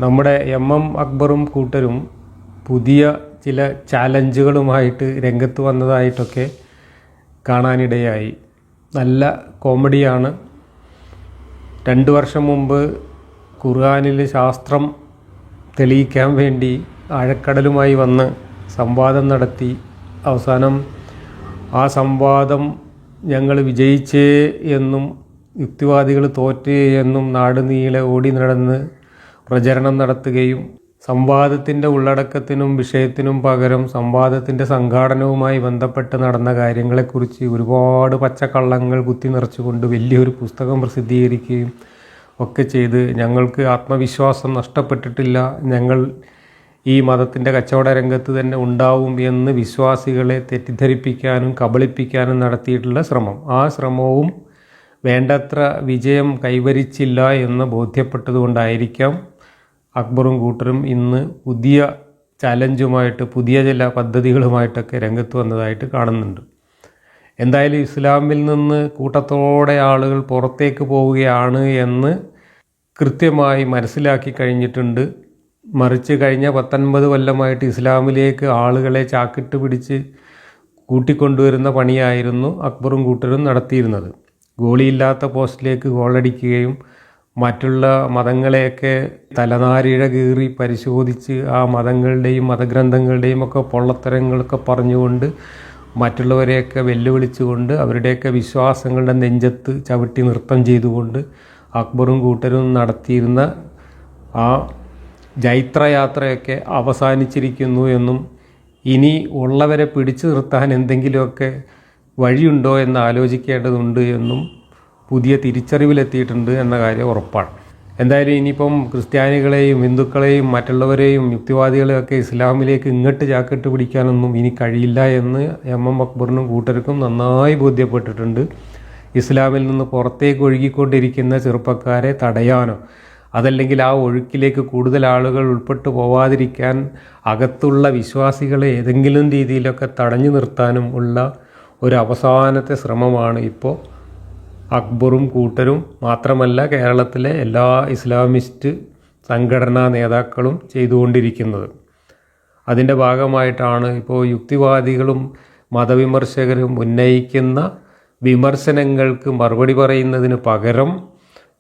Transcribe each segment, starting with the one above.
നമ്മുടെ അക്ബറും കൂട്ടരും പുതിയ ചില ചാലഞ്ചുകളുമായിട്ട് രംഗത്ത് വന്നതായിട്ടൊക്കെ കാണാനിടയായി. നല്ല കോമഡിയാണ്. 2 വർഷം മുമ്പ് ഖുർആനിൽ ശാസ്ത്രം തെളിയിക്കാൻ വേണ്ടി ആഴക്കടലുമായി വന്ന് സംവാദം നടത്തി. അവസാനം ആ സംവാദം ഞങ്ങൾ വിജയിച്ചേ എന്നും യുക്തിവാദികൾ തോറ്റേ എന്നും നാട് നീളെ ഓടി നടന്ന് പ്രചരണം നടത്തുകയും സംവാദത്തിൻ്റെ ഉള്ളടക്കത്തിനും വിഷയത്തിനും പകരം സംവാദത്തിൻ്റെ സംഘാടനവുമായി ബന്ധപ്പെട്ട് നടന്ന കാര്യങ്ങളെക്കുറിച്ച് ഒരുപാട് പച്ചക്കള്ളങ്ങൾ കുത്തി നിറച്ചുകൊണ്ട് വലിയൊരു പുസ്തകം പ്രസിദ്ധീകരിക്കുകയും ഒക്കെ ചെയ്ത് ഞങ്ങൾക്ക് ആത്മവിശ്വാസം നഷ്ടപ്പെട്ടിട്ടില്ല, ഞങ്ങൾ ഈ മതത്തിൻ്റെ കച്ചവട രംഗത്ത് തന്നെ ഉണ്ടാവും എന്ന് വിശ്വാസികളെ തെറ്റിദ്ധരിപ്പിക്കാനും കബളിപ്പിക്കാനും നടത്തിയിട്ടുള്ള ശ്രമം, ആ ശ്രമവും വേണ്ടത്ര വിജയം കൈവരിച്ചില്ല എന്ന് ബോധ്യപ്പെട്ടതുകൊണ്ടായിരിക്കാം അക്ബറും കൂട്ടരും ഇന്ന് പുതിയ ചാലഞ്ചുമായിട്ട് പുതിയ ചില പദ്ധതികളുമായിട്ടൊക്കെ രംഗത്ത് വന്നതായിട്ട് കാണുന്നുണ്ട്. എന്തായാലും ഇസ്ലാമിൽ നിന്ന് കൂട്ടത്തോടെ ആളുകൾ പുറത്തേക്ക് പോവുകയാണ് എന്ന് കൃത്യമായി മനസ്സിലാക്കി കഴിഞ്ഞിട്ടുണ്ട്. മറിച്ച് കഴിഞ്ഞ 19 കൊല്ലമായിട്ട് ഇസ്ലാമിലേക്ക് ആളുകളെ ചാക്കിട്ട് പിടിച്ച് കൂട്ടിക്കൊണ്ടുവരുന്ന പണിയായിരുന്നു അക്ബറും കൂട്ടരും നടത്തിയിരുന്നത്. ഗോളിയില്ലാത്ത പോസ്റ്റിലേക്ക് ഗോളടിക്കുകയും മറ്റുള്ള മതങ്ങളെയൊക്കെ തലനാരിഴ കീറി പരിശോധിച്ച് ആ മതങ്ങളുടെയും മതഗ്രന്ഥങ്ങളുടെയും ഒക്കെ പൊള്ളത്തരങ്ങളൊക്കെ പറഞ്ഞുകൊണ്ട് മറ്റുള്ളവരെയൊക്കെ വെല്ലുവിളിച്ചുകൊണ്ട് അവരുടെയൊക്കെ വിശ്വാസങ്ങളുടെ നെഞ്ചത്ത് ചവിട്ടി നൃത്തം ചെയ്തുകൊണ്ട് അക്ബറും കൂട്ടരും നടത്തിയിരുന്ന ആ ജൈത്രയാത്രയൊക്കെ അവസാനിച്ചിരിക്കുന്നു എന്നും ഇനി ഉള്ളവരെ പിടിച്ചു നിർത്താൻ എന്തെങ്കിലുമൊക്കെ വഴിയുണ്ടോ എന്ന് ആലോചിക്കേണ്ടതുണ്ട് എന്നും പുതിയ തിരിച്ചറിവിലെത്തിയിട്ടുണ്ട് എന്ന കാര്യം ഉറപ്പാണ്. എന്തായാലും ഇനിയിപ്പം ക്രിസ്ത്യാനികളെയും ഹിന്ദുക്കളെയും മറ്റുള്ളവരെയും യുക്തിവാദികളെയൊക്കെ ഇസ്ലാമിലേക്ക് ഇങ്ങോട്ട് ചാക്കിട്ട് പിടിക്കാനൊന്നും ഇനി കഴിയില്ല എന്ന് അക്ബറിനും കൂട്ടർക്കും നന്നായി ബോധ്യപ്പെട്ടിട്ടുണ്ട്. ഇസ്ലാമിൽ നിന്ന് പുറത്തേക്ക് ഒഴുകിക്കൊണ്ടിരിക്കുന്ന ചെറുപ്പക്കാരെ തടയാനോ അതല്ലെങ്കിൽ ആ ഒഴുക്കിലേക്ക് കൂടുതൽ ആളുകൾ ഉൾപ്പെട്ടു പോവാതിരിക്കാൻ അകത്തുള്ള വിശ്വാസികളെ ഏതെങ്കിലും രീതിയിലൊക്കെ തടഞ്ഞു നിർത്താനും ഉള്ള ഒരു അവസാനത്തെ ശ്രമമാണ് ഇപ്പോൾ അക്ബറും കൂട്ടരും മാത്രമല്ല കേരളത്തിലെ എല്ലാ ഇസ്ലാമിസ്റ്റ് സംഘടനാ നേതാക്കളും ചെയ്തുകൊണ്ടിരിക്കുന്നത്. അതിൻ്റെ ഭാഗമായിട്ടാണ് ഇപ്പോൾ യുക്തിവാദികളും മതവിമർശകരും ഉന്നയിക്കുന്ന വിമർശനങ്ങൾക്ക് മറുപടി പറയുന്നതിന് പകരം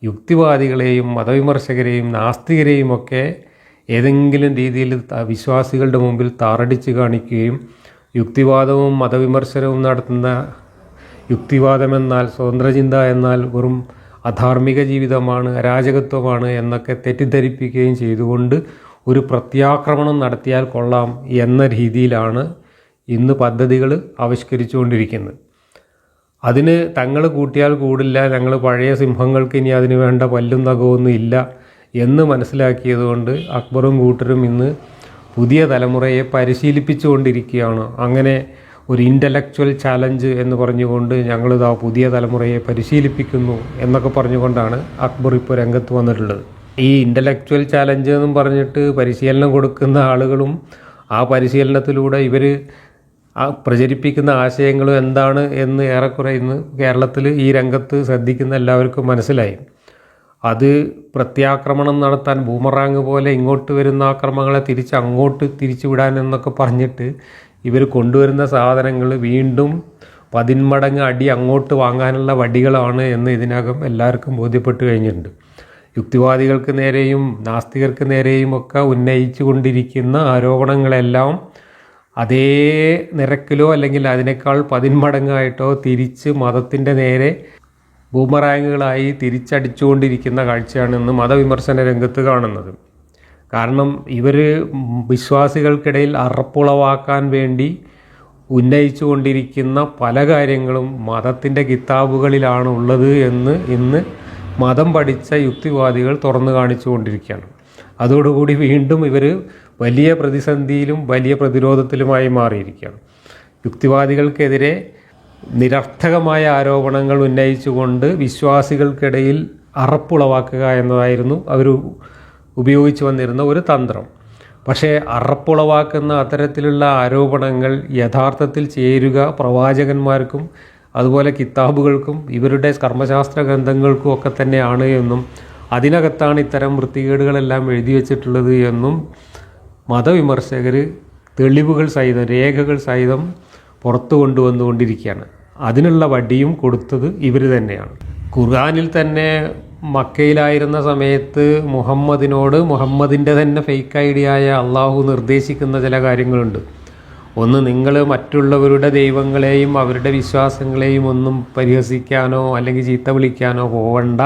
യുക്തിവാദികളെയും മതവിമർശകരെയും നാസ്തികരെയും ഒക്കെ ഏതെങ്കിലും രീതിയിൽ വിശ്വാസികളുടെ മുമ്പിൽ താറടിച്ച് കാണിക്കുകയും യുക്തിവാദവും മതവിമർശനവും നടത്തുന്ന യുക്തിവാദമെന്നാൽ സ്വതന്ത്രചിന്ത എന്നാൽ വെറും അധാർമിക ജീവിതമാണ്, അരാജകത്വമാണ് എന്നൊക്കെ തെറ്റിദ്ധരിപ്പിക്കുകയും ചെയ്തുകൊണ്ട് ഒരു പ്രത്യാക്രമണം നടത്തിയാൽ കൊള്ളാം എന്ന രീതിയിലാണ് ഇന്ന് പദ്ധതികൾ ആവിഷ്കരിച്ചുകൊണ്ടിരിക്കുന്നത്. അതിന് തങ്ങൾ കൂട്ടിയാൽ കൂടില്ല, ഞങ്ങൾ പഴയ സിംഹങ്ങൾക്ക് ഇനി അതിന് വേണ്ട പല്ലും നഖമൊന്നും ഇല്ല എന്ന് മനസ്സിലാക്കിയതുകൊണ്ട് അക്ബറും കൂട്ടരും ഇന്ന് പുതിയ തലമുറയെ പരിശീലിപ്പിച്ചുകൊണ്ടിരിക്കുകയാണ്. അങ്ങനെ ഒരു ഇൻ്റലക്ച്വൽ ചാലഞ്ച് എന്ന് പറഞ്ഞുകൊണ്ട് ഞങ്ങളിതാ പുതിയ തലമുറയെ പരിശീലിപ്പിക്കുന്നു എന്നൊക്കെ പറഞ്ഞുകൊണ്ടാണ് അക്ബർ ഇപ്പോൾ രംഗത്ത് വന്നിട്ടുള്ളത്. ഈ ഇൻ്റലക്ച്വൽ ചാലഞ്ച് എന്നും പറഞ്ഞിട്ട് പരിശീലനം കൊടുക്കുന്ന ആളുകളും ആ പരിശീലനത്തിലൂടെ ഇവർ പ്രചരിപ്പിക്കുന്ന ആശയങ്ങളും എന്താണ് എന്ന് ഏറെക്കുറെ ഇന്ന് കേരളത്തിൽ ഈ രംഗത്ത് ശ്രദ്ധിക്കുന്ന എല്ലാവർക്കും മനസ്സിലായി. അത് പ്രത്യാക്രമണം നടത്താൻ ബൂമറാങ് പോലെ ഇങ്ങോട്ട് വരുന്ന ആക്രമണങ്ങളെ അങ്ങോട്ട് തിരിച്ചു വിടാൻ എന്നൊക്കെ പറഞ്ഞിട്ട് ഇവർ കൊണ്ടുവരുന്ന സാധനങ്ങൾ വീണ്ടും 10 മടങ്ങ് അടി അങ്ങോട്ട് വാങ്ങാനുള്ള വടികളാണ് എന്ന് ഇതിനകം എല്ലാവർക്കും ബോധ്യപ്പെട്ട് കഴിഞ്ഞിട്ടുണ്ട്. യുക്തിവാദികൾക്ക് നേരെയും നാസ്തികർക്ക് നേരെയും ഒക്കെ ഉന്നയിച്ചു കൊണ്ടിരിക്കുന്ന ആരോപണങ്ങളെല്ലാം അതേ നിരക്കിലോ അല്ലെങ്കിൽ അതിനേക്കാൾ 10 മടങ്ങായിട്ടോ തിരിച്ച് മതത്തിൻ്റെ നേരെ ബൂമറാങ്ങുകളായി തിരിച്ചടിച്ചുകൊണ്ടിരിക്കുന്ന കാഴ്ചയാണ് ഇന്ന് മതവിമർശന രംഗത്ത് കാണുന്നത്. കാരണം ഇവർ വിശ്വാസികൾക്കിടയിൽ അറപ്പുളവാക്കാൻ വേണ്ടി ഉന്നയിച്ചു കൊണ്ടിരിക്കുന്ന പല കാര്യങ്ങളും മതത്തിൻ്റെ കിതാബുകളിലാണ് ഉള്ളത് എന്ന് ഇന്ന് മതം പഠിച്ച യുക്തിവാദികൾ തുറന്നു കാണിച്ചു കൊണ്ടിരിക്കുകയാണ്. അതോടുകൂടി വീണ്ടും ഇവർ വലിയ പ്രതിസന്ധിയിലും വലിയ പ്രതിരോധത്തിലുമായി മാറിയിരിക്കുകയാണ്. യുക്തിവാദികൾക്കെതിരെ നിരർത്ഥകമായ ആരോപണങ്ങൾ ഉന്നയിച്ചുകൊണ്ട് വിശ്വാസികൾക്കിടയിൽ അറപ്പുളവാക്കുക എന്നതായിരുന്നു അവർ ഉപയോഗിച്ചു വന്നിരുന്ന ഒരു തന്ത്രം. പക്ഷേ അറപ്പുളവാക്കുന്ന അത്തരത്തിലുള്ള ആരോപണങ്ങൾ യഥാർത്ഥത്തിൽ ചേരുക പ്രവാചകന്മാർക്കും അതുപോലെ കിതാബുകൾക്കും ഇവരുടെ കർമ്മശാസ്ത്ര ഗ്രന്ഥങ്ങൾക്കും ഒക്കെ തന്നെയാണ് എന്നും അതിനകത്താണ് ഇത്തരം വൃത്തികേടുകളെല്ലാം എഴുതി വച്ചിട്ടുള്ളത് എന്നും മതവിമർശകർ തെളിവുകൾ സഹിതം രേഖകൾ സഹിതം പുറത്തു കൊണ്ടുവന്നുകൊണ്ടിരിക്കുകയാണ്. അതിനുള്ള വടിയും കൊടുത്തത് ഇവർ തന്നെയാണ്. ഖുർആനിൽ തന്നെ മക്കയിലായിരുന്ന സമയത്ത് മുഹമ്മദിൻ്റെ തന്നെ ഫേക്ക് ഐഡിയായ അള്ളാഹു നിർദ്ദേശിക്കുന്ന ചില കാര്യങ്ങളുണ്ട്. ഒന്ന്, നിങ്ങൾ മറ്റുള്ളവരുടെ ദൈവങ്ങളെയും അവരുടെ വിശ്വാസങ്ങളെയും ഒന്നും പരിഹസിക്കാനോ അല്ലെങ്കിൽ ചീത്ത വിളിക്കാനോ പോവണ്ട.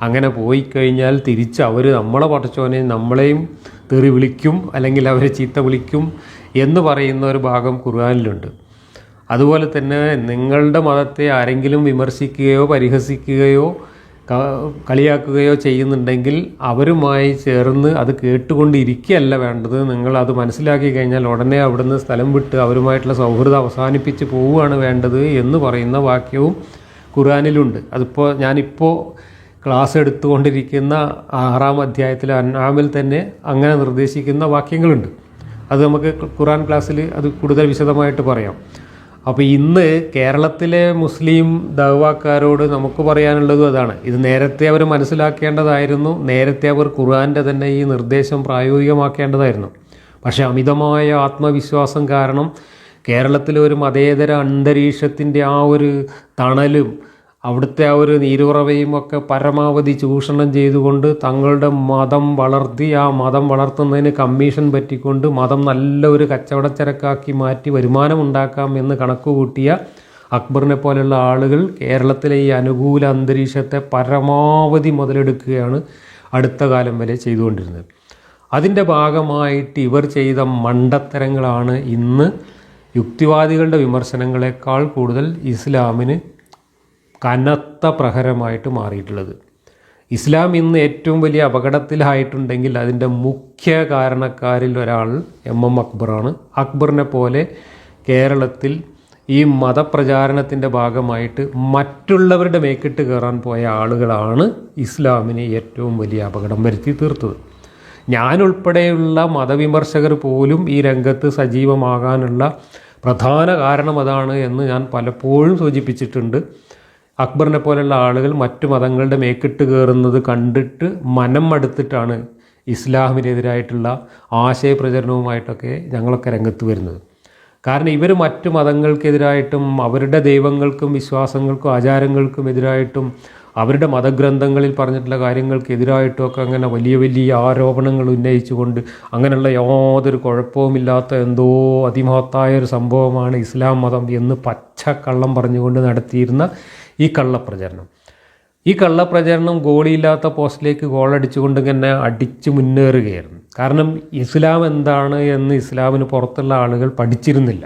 അങ്ങനെ പോയി കഴിഞ്ഞാൽ തിരിച്ച് അവർ നമ്മളെ പടച്ചോനെ നമ്മളെയും തെറി വിളിക്കും അല്ലെങ്കിൽ അവരെ ചീത്ത വിളിക്കും എന്ന് പറയുന്ന ഒരു ഭാഗം ഖുർആനിലുണ്ട്. അതുപോലെ തന്നെ നിങ്ങളുടെ മതത്തെ ആരെങ്കിലും വിമർശിക്കുകയോ പരിഹസിക്കുകയോ കളിയാക്കുകയോ ചെയ്യുന്നുണ്ടെങ്കിൽ അവരുമായി ചേർന്ന് അത് കേട്ടുകൊണ്ടിരിക്കുകയല്ല വേണ്ടത്. നിങ്ങൾ അത് മനസ്സിലാക്കി കഴിഞ്ഞാൽ ഉടനെ അവിടുന്ന് സ്ഥലം വിട്ട് അവരുമായിട്ടുള്ള സൗഹൃദം അവസാനിപ്പിച്ച് പോവുകയാണ് വേണ്ടത് എന്ന് പറയുന്ന വാക്യവും ഖുർആനിലുണ്ട്. ഞാനിപ്പോൾ ക്ലാസ് എടുത്തുകൊണ്ടിരിക്കുന്ന 6-ാം അധ്യായത്തിൽ അൻആമിൽ തന്നെ അങ്ങനെ നിർദ്ദേശിക്കുന്ന വാക്യങ്ങളുണ്ട്. അത് നമുക്ക് ഖുർആൻ ക്ലാസ്സിൽ അത് കൂടുതൽ വിശദമായിട്ട് പറയാം. അപ്പോൾ ഇന്ന് കേരളത്തിലെ മുസ്ലിം ദഅ്വാക്കാരോട് നമുക്ക് പറയാനുള്ളതും അതാണ്. ഇത് നേരത്തെ അവർ മനസ്സിലാക്കേണ്ടതായിരുന്നു. നേരത്തെ അവർ ഖുർആൻ്റെ തന്നെ ഈ നിർദ്ദേശം പ്രായോഗികമാക്കേണ്ടതായിരുന്നു. പക്ഷേ അമിതമായ ആത്മവിശ്വാസം കാരണം കേരളത്തിലെ ഒരു മതേതര അന്തരീക്ഷത്തിൻ്റെ ആ ഒരു തണലും അവിടുത്തെ ആ ഒരു നീരുറവയും ഒക്കെ പരമാവധി ചൂഷണം ചെയ്തുകൊണ്ട് തങ്ങളുടെ മതം വളർത്തി ആ മതം വളർത്തുന്നതിന് കമ്മീഷൻ പറ്റിക്കൊണ്ട് മതം നല്ലൊരു കച്ചവടച്ചരക്കാക്കി മാറ്റി വരുമാനം ഉണ്ടാക്കാം എന്ന് കണക്കുകൂട്ടിയ അക്ബറിനെ പോലെയുള്ള ആളുകൾ കേരളത്തിലെ ഈ അനുകൂല അന്തരീക്ഷത്തെ പരമാവധി മുതലെടുക്കുകയാണ് അടുത്ത കാലം വരെ ചെയ്തുകൊണ്ടിരുന്നത്. അതിൻ്റെ ഭാഗമായിട്ട് ഇവർ ചെയ്ത മണ്ടത്തരങ്ങളാണ് ഇന്ന് യുക്തിവാദികളുടെ വിമർശനങ്ങളെക്കാൾ കൂടുതൽ ഇസ്ലാമിന് കനത്ത പ്രഹരമായിട്ട് മാറിയിട്ടുള്ളത്. ഇസ്ലാം ഇന്ന് ഏറ്റവും വലിയ അപകടത്തിലായിട്ടുണ്ടെങ്കിൽ അതിൻ്റെ മുഖ്യ കാരണക്കാരിൽ ഒരാൾ എം അക്ബറാണ്. അക്ബറിനെ പോലെ കേരളത്തിൽ ഈ മതപ്രചാരണത്തിൻ്റെ ഭാഗമായിട്ട് മറ്റുള്ളവരുടെ മേക്കിട്ട് കയറാൻ പോയ ആളുകളാണ് ഇസ്ലാമിന് ഏറ്റവും വലിയ അപകടം വരുത്തി തീർത്തത്. ഞാനുൾപ്പെടെയുള്ള മതവിമർശകർ പോലും ഈ രംഗത്ത് സജീവമാകാനുള്ള പ്രധാന കാരണം അതാണ് എന്ന് ഞാൻ പലപ്പോഴും സൂചിപ്പിച്ചിട്ടുണ്ട്. അക്ബറിനെ പോലെയുള്ള ആളുകൾ മറ്റു മതങ്ങളുടെ മേക്കിട്ട് കയറുന്നത് കണ്ടിട്ട് മനം മടുത്തിട്ടാണ് ഇസ്ലാമിനെതിരായിട്ടുള്ള ആശയപ്രചരണവുമായിട്ടൊക്കെ ഞങ്ങളൊക്കെ രംഗത്ത് വരുന്നത്. കാരണം ഇവർ മറ്റു മതങ്ങൾക്കെതിരായിട്ടും അവരുടെ ദൈവങ്ങൾക്കും വിശ്വാസങ്ങൾക്കും ആചാരങ്ങൾക്കും എതിരായിട്ടും അവരുടെ മതഗ്രന്ഥങ്ങളിൽ പറഞ്ഞിട്ടുള്ള കാര്യങ്ങൾക്കെതിരായിട്ടും ഒക്കെ അങ്ങനെ വലിയ വലിയ ആരോപണങ്ങൾ ഉന്നയിച്ചുകൊണ്ട് അങ്ങനെയുള്ള യാതൊരു കുഴപ്പവുമില്ലാത്ത എന്തോ അതിമഹത്തായ ഒരു സംഭവമാണ് ഇസ്ലാം മതം എന്ന് പച്ചക്കള്ളം പറഞ്ഞുകൊണ്ട് നടത്തിയിരുന്ന ഈ കള്ളപ്രചരണം ഗോളിയില്ലാത്ത പോസ്റ്റിലേക്ക് ഗോളടിച്ചുകൊണ്ട് ഇങ്ങനെ അടിച്ചു മുന്നേറുകയായിരുന്നു. കാരണം ഇസ്ലാം എന്താണ് എന്ന് ഇസ്ലാമിന് പുറത്തുള്ള ആളുകൾ പഠിച്ചിരുന്നില്ല.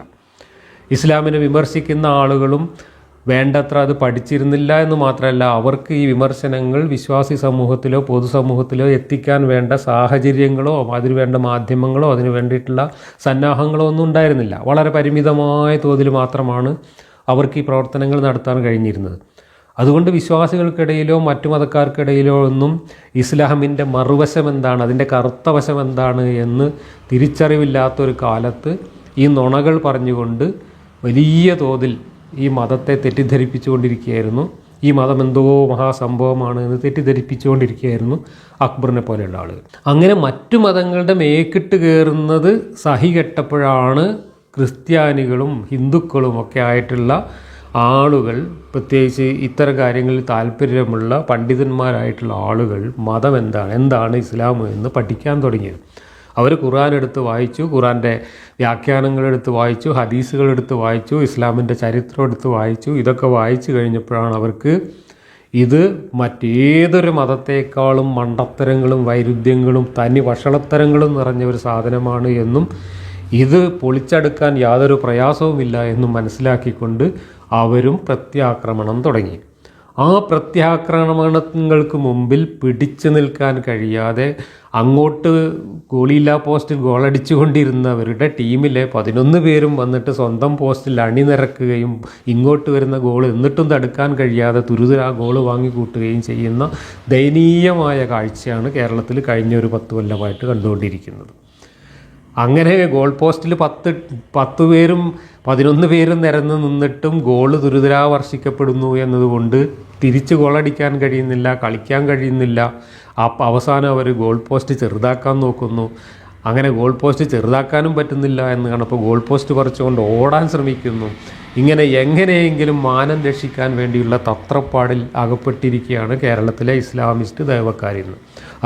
ഇസ്ലാമിനെ വിമർശിക്കുന്ന ആളുകളും വേണ്ടത്ര അത് പഠിച്ചിരുന്നില്ല എന്ന് മാത്രമല്ല, അവർക്ക് ഈ വിമർശനങ്ങൾ വിശ്വാസി സമൂഹത്തിലോ പൊതുസമൂഹത്തിലോ എത്തിക്കാൻ വേണ്ട സാഹചര്യങ്ങളോ അതിന് വേണ്ട മാധ്യമങ്ങളോ അതിന് വേണ്ടിയിട്ടുള്ള സന്നാഹങ്ങളോ ഒന്നും ഉണ്ടായിരുന്നില്ല. വളരെ പരിമിതമായ തോതിൽ മാത്രമാണ് അവർക്ക് ഈ പ്രവർത്തനങ്ങൾ നടത്താൻ കഴിഞ്ഞിരുന്നത്. അതുകൊണ്ട് വിശ്വാസികൾക്കിടയിലോ മറ്റു മതക്കാർക്കിടയിലോ ഒന്നും ഇസ്ലാമിൻ്റെ മറുവശം എന്താണ്, അതിൻ്റെ കറുത്ത വശം എന്താണ് എന്ന് തിരിച്ചറിവില്ലാത്തൊരു കാലത്ത് ഈ നുണകൾ പറഞ്ഞുകൊണ്ട് വലിയ തോതിൽ ഈ മതത്തെ തെറ്റിദ്ധരിപ്പിച്ചുകൊണ്ടിരിക്കുകയായിരുന്നു. ഈ മതം എന്തോ മഹാസംഭവമാണ് എന്ന് തെറ്റിദ്ധരിപ്പിച്ചുകൊണ്ടിരിക്കുകയായിരുന്നു അക്ബറിനെ പോലെയുള്ള ആളുകൾ. അങ്ങനെ മറ്റു മതങ്ങളുടെ മേക്കിട്ട് കയറുന്നത് സഹികെട്ടപ്പോഴാണ് ക്രിസ്ത്യാനികളും ഹിന്ദുക്കളും ഒക്കെ ആയിട്ടുള്ള ആളുകൾ, പ്രത്യേകിച്ച് ഇത്തരം കാര്യങ്ങളിൽ താല്പര്യമുള്ള പണ്ഡിതന്മാരായിട്ടുള്ള ആളുകൾ മതം എന്താണ് ഇസ്ലാം എന്ന് പഠിക്കാൻ തുടങ്ങിയത്. അവർ ഖുർആൻ എടുത്ത് വായിച്ചു, ഖുർആൻ്റെ വ്യാഖ്യാനങ്ങളെടുത്ത് വായിച്ചു, ഹദീസുകളെടുത്ത് വായിച്ചു, ഇസ്ലാമിൻ്റെ ചരിത്രം എടുത്ത് വായിച്ചു. ഇതൊക്കെ വായിച്ചു കഴിഞ്ഞപ്പോഴാണ് അവർക്ക് ഇത് മറ്റേതൊരു മതത്തേക്കാളും മണ്ടത്തരങ്ങളും വൈരുദ്ധ്യങ്ങളും തനി വഷളത്തരങ്ങളും നിറഞ്ഞ ഒരു സാധനമാണ് എന്നും ഇത് പൊളിച്ചെടുക്കാൻ യാതൊരു പ്രയാസവുമില്ല എന്നും മനസ്സിലാക്കിക്കൊണ്ട് അവരും പ്രത്യാക്രമണം തുടങ്ങി. ആ പ്രത്യാക്രമണങ്ങൾക്ക് മുമ്പിൽ പിടിച്ചു നിൽക്കാൻ കഴിയാതെ അങ്ങോട്ട് ഗോളിയില്ലാ പോസ്റ്റിൽ ഗോളടിച്ചുകൊണ്ടിരുന്നവരുടെ ടീമിലെ 11 പേരും വന്നിട്ട് സ്വന്തം പോസ്റ്റിൽ അണിനിരക്കുകയും ഇങ്ങോട്ട് വരുന്ന ഗോൾ എന്നിട്ടും തടുക്കാൻ കഴിയാതെ തുരുതുരാ ഗോൾ വാങ്ങിക്കൂട്ടുകയും ചെയ്യുന്ന ദയനീയമായ കാഴ്ചയാണ് കേരളത്തിൽ കഴിഞ്ഞ ഒരു 10 കൊല്ലമായിട്ട് കണ്ടുകൊണ്ടിരിക്കുന്നത്. അങ്ങനെ ഗോൾ പോസ്റ്റിൽ 10 പേരും 11 പേരും നിരന്ന് നിന്നിട്ടും ഗോള് തുരുതുരാ വർഷിക്കപ്പെടുന്നു എന്നതുകൊണ്ട് തിരിച്ച് ഗോളടിക്കാൻ കഴിയുന്നില്ല, കളിക്കാൻ കഴിയുന്നില്ല. അവസാനം അവർ ഗോൾ പോസ്റ്റ് ചെറുതാക്കാൻ നോക്കുന്നു. അങ്ങനെ ഗോൾ പോസ്റ്റ് ചെറുതാക്കാനും പറ്റുന്നില്ല എന്ന് കാണുമ്പോൾ ഗോൾ പോസ്റ്റ് പറിച്ചുകൊണ്ട് ഓടാൻ ശ്രമിക്കുന്നു. ഇങ്ങനെ എങ്ങനെയെങ്കിലും മാനം രക്ഷിക്കാൻ വേണ്ടിയുള്ള തത്രപ്പാടിൽ അകപ്പെട്ടിരിക്കുകയാണ് കേരളത്തിലെ ഇസ്ലാമിസ്റ്റ് ദൈവക്കാരിന്ന്.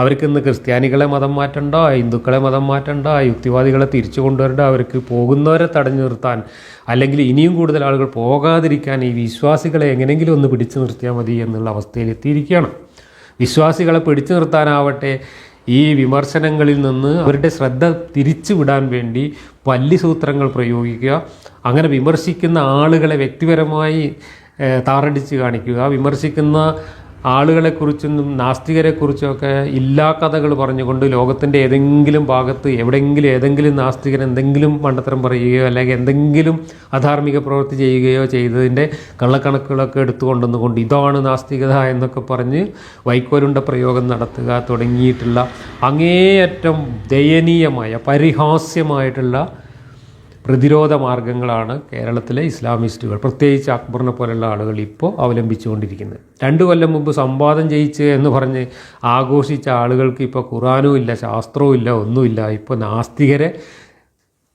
അവർക്കിന്ന് ക്രിസ്ത്യാനികളെ മതം മാറ്റണ്ട, ഹിന്ദുക്കളെ മതം മാറ്റണ്ട, യുക്തിവാദികളെ തിരിച്ചു കൊണ്ടുവരണ്ട, അവർക്ക് പോകുന്നവരെ തടഞ്ഞു നിർത്താൻ, അല്ലെങ്കിൽ ഇനിയും കൂടുതൽ ആളുകൾ പോകാതിരിക്കാൻ ഈ വിശ്വാസികളെ എങ്ങനെയെങ്കിലും ഒന്ന് പിടിച്ചു നിർത്തിയാൽ മതി എന്നുള്ള അവസ്ഥയിൽ എത്തിയിരിക്കുകയാണ്. വിശ്വാസികളെ പിടിച്ചു നിർത്താനാവട്ടെ ഈ വിമർശനങ്ങളിൽ നിന്ന് അവരുടെ ശ്രദ്ധ തിരിച്ചു വിടാൻ വേണ്ടി പല്ലിസൂത്രങ്ങൾ പ്രയോഗിക്കുക, അങ്ങനെ വിമർശിക്കുന്ന ആളുകളെ വ്യക്തിപരമായി താറടിച്ച് കാണിക്കുക, വിമർശിക്കുന്ന ആളുകളെക്കുറിച്ചും നാസ്തികരെക്കുറിച്ചൊക്കെ ഇല്ലാ കഥകൾ പറഞ്ഞുകൊണ്ട് ലോകത്തിൻ്റെ ഏതെങ്കിലും ഭാഗത്ത് എവിടെയെങ്കിലും ഏതെങ്കിലും നാസ്തികൻ എന്തെങ്കിലും മണ്ടത്തരം പറയുകയോ അല്ലെങ്കിൽ എന്തെങ്കിലും അധാർമിക പ്രവൃത്തി ചെയ്യുകയോ ചെയ്തതിൻ്റെ കള്ളക്കണക്കുകളൊക്കെ എടുത്തു കൊണ്ടുവന്നുകൊണ്ട് ഇതാണ് നാസ്തികത എന്നൊക്കെ പറഞ്ഞ് വൈക്കോലുണ്ട പ്രയോഗം നടത്തുക തുടങ്ങിയിട്ടുള്ള അങ്ങേയറ്റം ദയനീയമായ പരിഹാസ്യമായിട്ടുള്ള പ്രതിരോധ മാർഗങ്ങളാണ് കേരളത്തിലെ ഇസ്ലാമിസ്റ്റുകൾ, പ്രത്യേകിച്ച് അക്ബറിനെ പോലുള്ള ആളുകൾ ഇപ്പോൾ അവലംബിച്ചുകൊണ്ടിരിക്കുന്നത്. 2 കൊല്ലം മുമ്പ് സംവാദം ജയിച്ച് എന്ന് പറഞ്ഞ് ആഘോഷിച്ച ആളുകൾക്ക് ഇപ്പോൾ ഖുറാനും ഇല്ല, ശാസ്ത്രവും ഇല്ല, ഒന്നുമില്ല. ഇപ്പോൾ നാസ്തികരെ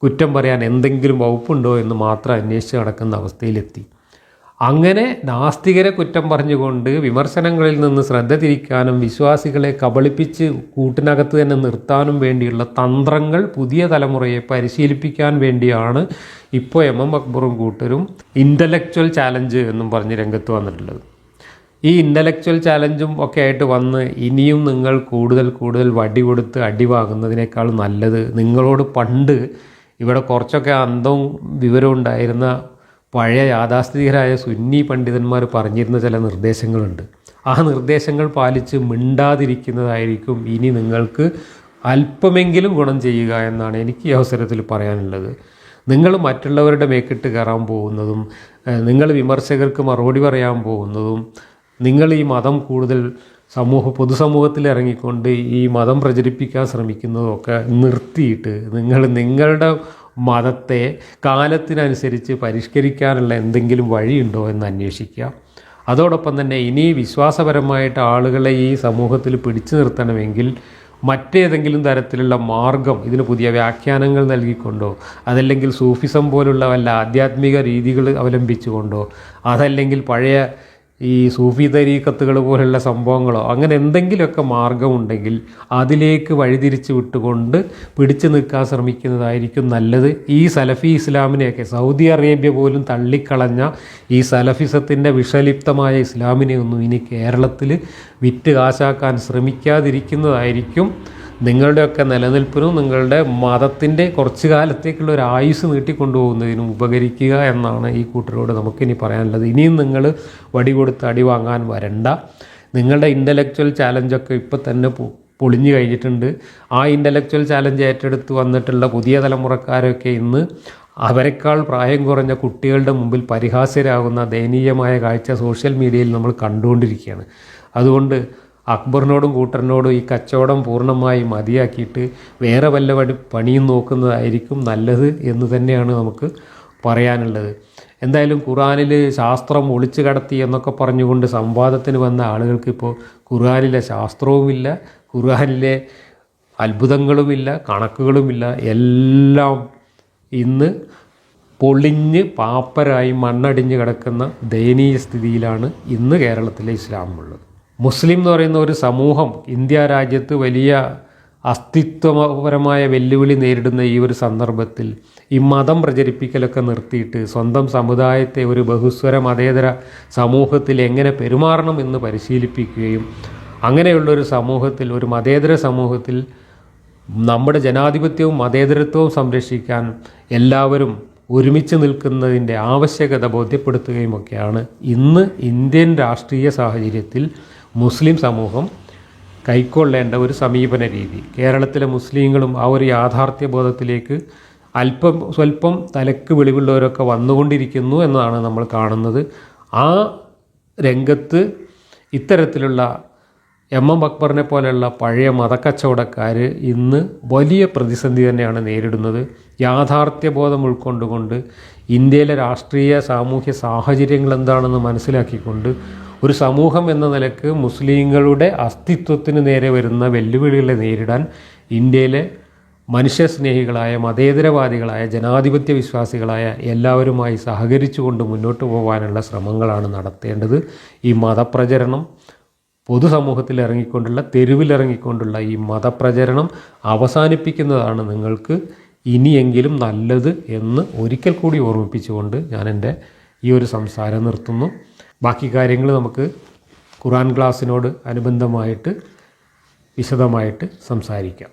കുറ്റം പറയാൻ എന്തെങ്കിലും വകുപ്പുണ്ടോ എന്ന് മാത്രം അന്വേഷിച്ച് നടക്കുന്ന അവസ്ഥയിലെത്തി. അങ്ങനെ നാസ്തികരെ കുറ്റം പറഞ്ഞുകൊണ്ട് വിമർശനങ്ങളിൽ നിന്ന് ശ്രദ്ധ തിരിക്കാനും വിശ്വാസികളെ കബളിപ്പിച്ച് കൂട്ടിനകത്ത് തന്നെ നിർത്താനും വേണ്ടിയുള്ള തന്ത്രങ്ങൾ പുതിയ തലമുറയെ പരിശീലിപ്പിക്കാൻ വേണ്ടിയാണ് ഇപ്പോൾ MM അക്ബറും കൂട്ടരും ഇൻ്റലക്ച്വൽ ചാലഞ്ച് എന്നും പറഞ്ഞ് രംഗത്ത് വന്നിട്ടുള്ളത്. ഈ ഇൻ്റലക്ച്വൽ ചാലഞ്ചും ഒക്കെ ആയിട്ട് വന്ന് ഇനിയും നിങ്ങൾ കൂടുതൽ വടി കൊടുത്ത് അടി വാങ്ങുന്നതിനേക്കാൾ നല്ലത് നിങ്ങളോട് പണ്ട് ഇവിടെ കുറച്ചൊക്കെ അന്തവും വിവരവും ഉണ്ടായിരുന്ന പഴയ യാഥാസ്ഥിതികരായ സുന്നി പണ്ഡിതന്മാർ പറഞ്ഞിരുന്ന ചില നിർദ്ദേശങ്ങളുണ്ട്. ആ നിർദ്ദേശങ്ങൾ പാലിച്ച് മിണ്ടാതിരിക്കുന്നതായിരിക്കും ഇനി നിങ്ങൾക്ക് അല്പമെങ്കിലും ഗുണം ചെയ്യുക എന്നാണ് എനിക്ക് ഈ അവസരത്തിൽ പറയാനുള്ളത്. നിങ്ങൾ മറ്റുള്ളവരുടെ മേക്കിട്ട് കയറാൻ പോകുന്നതും നിങ്ങൾ വിമർശകർക്ക് മറുപടി പറയാൻ പോകുന്നതും നിങ്ങൾ ഈ മതം കൂടുതൽ പൊതുസമൂഹത്തിൽ ഇറങ്ങിക്കൊണ്ട് ഈ മതം പ്രചരിപ്പിക്കാൻ ശ്രമിക്കുന്നതൊക്കെ നിർത്തിയിട്ട് നിങ്ങളുടെ മതത്തെ കാലത്തിനനുസരിച്ച് പരിഷ്കരിക്കാനുള്ള എന്തെങ്കിലും വഴിയുണ്ടോ എന്ന് അന്വേഷിക്കുക. അതോടൊപ്പം തന്നെ ഇനി വിശ്വാസപരമായിട്ട് ആളുകളെ ഈ സമൂഹത്തിൽ പിടിച്ചു നിർത്തണമെങ്കിൽ മറ്റേതെങ്കിലും തരത്തിലുള്ള മാർഗം, ഇതിന് പുതിയ വ്യാഖ്യാനങ്ങൾ നൽകിക്കൊണ്ടോ, അതല്ലെങ്കിൽ സൂഫിസം പോലുള്ള വല്ല ആധ്യാത്മിക രീതികൾ അവലംബിച്ചുകൊണ്ടോ, അതല്ലെങ്കിൽ പഴയ ഈ സൂഫി തരീഖത്തുകൾ പോലുള്ള സംഭവങ്ങളോ അങ്ങനെ എന്തെങ്കിലുമൊക്കെ മാർഗമുണ്ടെങ്കിൽ അതിലേക്ക് വഴിതിരിച്ച് വിട്ടുകൊണ്ട് പിടിച്ചു നിൽക്കാൻ ശ്രമിക്കുന്നതായിരിക്കും നല്ലത്. ഈ സലഫി ഇസ്ലാമിനെയൊക്കെ സൗദി അറേബ്യ പോലും തള്ളിക്കളഞ്ഞ ഈ സലഫിസത്തിൻ്റെ വിഷലിപ്തമായ ഇസ്ലാമിനെ ഒന്നും ഇനി കേരളത്തിൽ വിറ്റ് കാശാക്കാൻ ശ്രമിക്കാതിരിക്കുന്നതായിരിക്കും നിങ്ങളുടെയൊക്കെ നിലനിൽപ്പിനും നിങ്ങളുടെ മതത്തിൻ്റെ കുറച്ചു കാലത്തേക്കുള്ള ഒരു ആയുസ് നീട്ടിക്കൊണ്ടുപോകുന്നതിനും ഉപകരിക്കുക എന്നാണ് ഈ കൂട്ടരോട് നമുക്കിനി പറയാനുള്ളത്. ഇനിയും നിങ്ങൾ വടി കൊടുത്ത് അടി വാങ്ങാൻ വരണ്ട. നിങ്ങളുടെ ഇൻ്റലക്ച്വൽ ചാലഞ്ചൊക്കെ ഇപ്പോൾ തന്നെ പൊളിഞ്ഞു കഴിഞ്ഞിട്ടുണ്ട്. ആ ഇൻ്റലക്ച്വൽ ചാലഞ്ച് ഏറ്റെടുത്ത് വന്നിട്ടുള്ള പുതിയ തലമുറക്കാരൊക്കെ ഇന്ന് അവരെക്കാൾ പ്രായം കുറഞ്ഞ കുട്ടികളുടെ മുമ്പിൽ പരിഹാസ്യരാകുന്ന ദയനീയമായ കാഴ്ച സോഷ്യൽ മീഡിയയിൽ നമ്മൾ കണ്ടുകൊണ്ടിരിക്കുകയാണ്. അതുകൊണ്ട് അക്ബറിനോടും കൂട്ടറിനോടും ഈ കച്ചവടം പൂർണ്ണമായി മതിയാക്കിയിട്ട് വേറെ വല്ല പണിയും നോക്കുന്നതായിരിക്കും നല്ലത് എന്ന് തന്നെയാണ് നമുക്ക് പറയാനുള്ളത്. എന്തായാലും ഖുർആനിൽ ശാസ്ത്രം ഒളിച്ചു കടത്തി എന്നൊക്കെ പറഞ്ഞുകൊണ്ട് സംവാദത്തിന് വന്ന ആളുകൾക്ക് ഇപ്പോൾ ഖുർആനിലെ ശാസ്ത്രവുമില്ല, ഖുർആനിലെ അത്ഭുതങ്ങളുമില്ല, കണക്കുകളുമില്ല. എല്ലാം ഇന്ന് പൊളിഞ്ഞ് പാപ്പരായി മണ്ണടിഞ്ഞ് കിടക്കുന്ന ദയനീയ സ്ഥിതിയിലാണ് ഇന്ന് കേരളത്തിലെ ഇസ്ലാമുള്ളത്. മുസ്ലിം എന്ന് പറയുന്ന ഒരു സമൂഹം ഇന്ത്യ രാജ്യത്ത് വലിയ അസ്തിത്വപരമായ വെല്ലുവിളി നേരിടുന്ന ഈ ഒരു സന്ദർഭത്തിൽ ഈ മതം പ്രചരിപ്പിക്കലൊക്കെ നിർത്തിയിട്ട് സ്വന്തം സമുദായത്തെ ഒരു ബഹുസ്വര മതേതര സമൂഹത്തിൽ എങ്ങനെ പെരുമാറണം എന്ന് പരിശീലിപ്പിക്കുകയും അങ്ങനെയുള്ളൊരു സമൂഹത്തിൽ, ഒരു മതേതര സമൂഹത്തിൽ നമ്മുടെ ജനാധിപത്യവും മതേതരത്വവും സംരക്ഷിക്കാൻ എല്ലാവരും ഒരുമിച്ച് നിൽക്കുന്നതിൻ്റെ ആവശ്യകത ബോധ്യപ്പെടുത്തുകയുമൊക്കെയാണ് ഇന്ന് ഇന്ത്യൻ രാഷ്ട്രീയ സാഹചര്യത്തിൽ മുസ്ലിം സമൂഹം കൈക്കൊള്ളേണ്ട ഒരു സമീപന രീതി. കേരളത്തിലെ മുസ്ലിങ്ങളും ആ ഒരു യാഥാർത്ഥ്യ ബോധത്തിലേക്ക് സ്വല്പം തലക്ക് വെളിവുള്ളവരൊക്കെ വന്നുകൊണ്ടിരിക്കുന്നു എന്നതാണ് നമ്മൾ കാണുന്നത്. ആ രംഗത്ത് ഇത്തരത്തിലുള്ള എം അക്ബറിനെ പോലെയുള്ള പഴയ മതക്കച്ചവടക്കാർ ഇന്ന് വലിയ പ്രതിസന്ധി തന്നെയാണ് നേരിടുന്നത്. യാഥാർത്ഥ്യബോധം ഉൾക്കൊണ്ടുകൊണ്ട് ഇന്ത്യയിലെ രാഷ്ട്രീയ സാമൂഹ്യ സാഹചര്യങ്ങൾ എന്താണെന്ന് മനസ്സിലാക്കിക്കൊണ്ട് ഒരു സമൂഹം എന്ന നിലക്ക് മുസ്ലിങ്ങളുടെ അസ്തിത്വത്തിന് നേരെ വരുന്ന വെല്ലുവിളികളെ നേരിടാൻ ഇന്ത്യയിലെ മനുഷ്യസ്നേഹികളായ മതേതരവാദികളായ ജനാധിപത്യ വിശ്വാസികളായ എല്ലാവരുമായി സഹകരിച്ചുകൊണ്ട് മുന്നോട്ട് പോകാനുള്ള ശ്രമങ്ങളാണ് നടത്തേണ്ടത്. ഈ മതപ്രചരണം പൊതുസമൂഹത്തിൽ ഇറങ്ങിക്കൊണ്ടുള്ള തെരുവിലിറങ്ങിക്കൊണ്ടുള്ള ഈ മതപ്രചരണം അവസാനിപ്പിക്കുന്നതാണ് നിങ്ങൾക്ക് ഇനിയെങ്കിലും നല്ലത് എന്ന് ഒരിക്കൽ കൂടി ഓർമ്മിപ്പിച്ചുകൊണ്ട് ഞാൻ എൻ്റെ ഈ ഒരു സംസാരം നിർത്തുന്നു. ബാക്കി കാര്യങ്ങൾ നമുക്ക് ഖുർആൻ ക്ലാസ്സിനോട് അനുബന്ധമായിട്ട് വിശദമായിട്ട് സംസാരിക്കാം.